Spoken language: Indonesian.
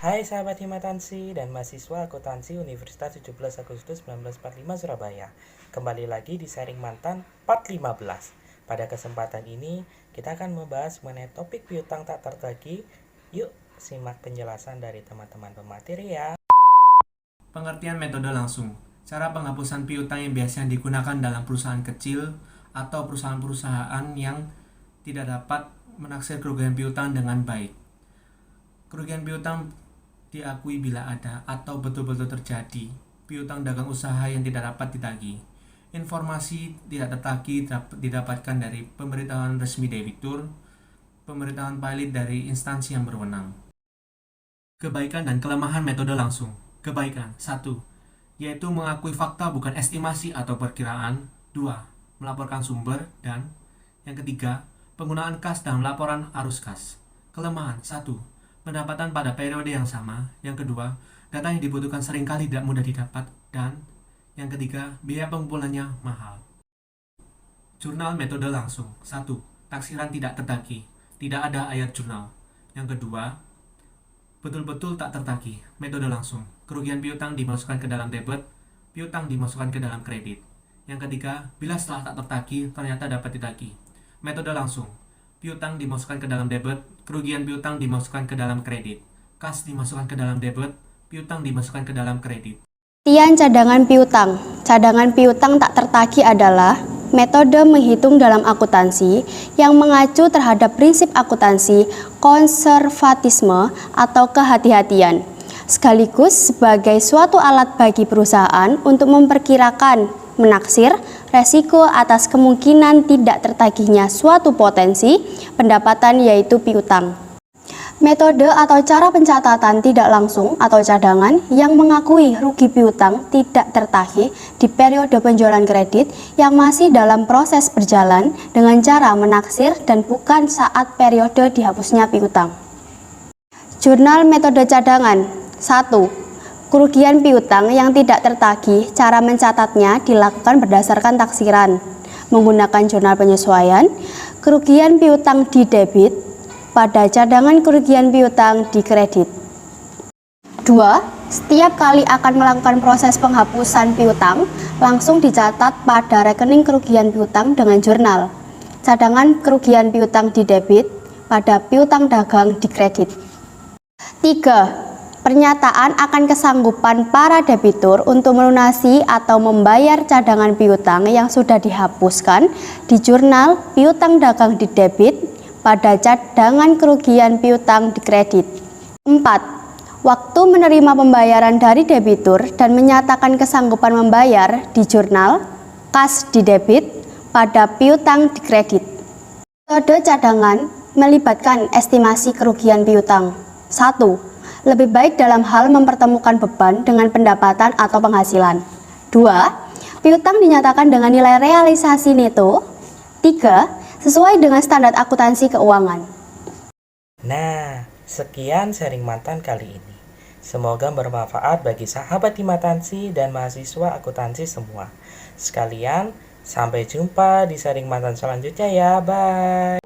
Hai sahabat himatansi dan mahasiswa akuntansi Universitas 17 Agustus 1945 Surabaya. Kembali lagi di Sharing Mantan part 15. Pada kesempatan ini kita akan membahas mengenai topik piutang tak tertagih. Yuk simak penjelasan dari teman-teman pemateri ya. Pengertian metode langsung. Cara penghapusan piutang yang biasanya digunakan dalam perusahaan kecil atau perusahaan-perusahaan yang tidak dapat menaksir kerugian piutang dengan baik. Kerugian piutang diakui bila ada atau betul-betul terjadi piutang dagang usaha yang tidak dapat ditagih. Informasi tidak tertagih didapatkan dari pemberitahuan resmi debitur, pemberitahuan pilot dari instansi yang berwenang. Kebaikan dan kelemahan metode langsung. Kebaikan 1. Yaitu mengakui fakta bukan estimasi atau perkiraan. 2. Melaporkan sumber. Dan yang ketiga, penggunaan kas dalam laporan arus kas. Kelemahan 1. Pendapatan pada periode yang sama. Yang kedua, data yang dibutuhkan seringkali tidak mudah didapat. Dan yang ketiga, biaya pengumpulannya mahal. Jurnal metode langsung. 1. Taksiran tidak tertagih. Tidak ada ayat jurnal. Yang kedua, betul-betul tak tertagih. Metode langsung. Kerugian piutang dimasukkan ke dalam debit, piutang dimasukkan ke dalam kredit. Yang ketiga, bila setelah tak tertagih ternyata dapat ditagih. Metode langsung. Piutang dimasukkan ke dalam debit, kerugian piutang dimasukkan ke dalam kredit. Kas dimasukkan ke dalam debit, piutang dimasukkan ke dalam kredit. Pengertian cadangan piutang. Cadangan piutang tak tertagih adalah metode menghitung dalam akuntansi yang mengacu terhadap prinsip akuntansi konservatisme atau kehati-hatian, sekaligus sebagai suatu alat bagi perusahaan untuk memperkirakan, menaksir resiko atas kemungkinan tidak tertagihnya suatu potensi pendapatan yaitu piutang. Metode atau cara pencatatan tidak langsung atau cadangan yang mengakui rugi piutang tidak tertagih di periode penjualan kredit yang masih dalam proses berjalan dengan cara menaksir dan bukan saat periode dihapusnya piutang. Jurnal metode cadangan. 1. Kerugian piutang yang tidak tertagih, cara mencatatnya dilakukan berdasarkan taksiran menggunakan jurnal penyesuaian. Kerugian piutang di debit pada cadangan kerugian piutang di kredit. 2. Setiap kali akan melakukan proses penghapusan piutang, langsung dicatat pada rekening kerugian piutang dengan jurnal. Cadangan kerugian piutang di debit pada piutang dagang di kredit. 3. Pernyataan akan kesanggupan para debitur untuk melunasi atau membayar cadangan piutang yang sudah dihapuskan di jurnal piutang dagang di debit pada cadangan kerugian piutang di kredit. 4. Waktu menerima pembayaran dari debitur dan menyatakan kesanggupan membayar di jurnal kas di debit pada piutang di kredit. Metode cadangan melibatkan estimasi kerugian piutang. 1. Lebih baik dalam hal mempertemukan beban dengan pendapatan atau penghasilan. 2. Piutang dinyatakan dengan nilai realisasi neto. 3. Sesuai dengan standar akuntansi keuangan. Nah, sekian sharing mantan kali ini. Semoga bermanfaat bagi sahabat himatansi dan mahasiswa akuntansi semua. Sekalian, sampai jumpa di sharing mantan selanjutnya ya. Bye.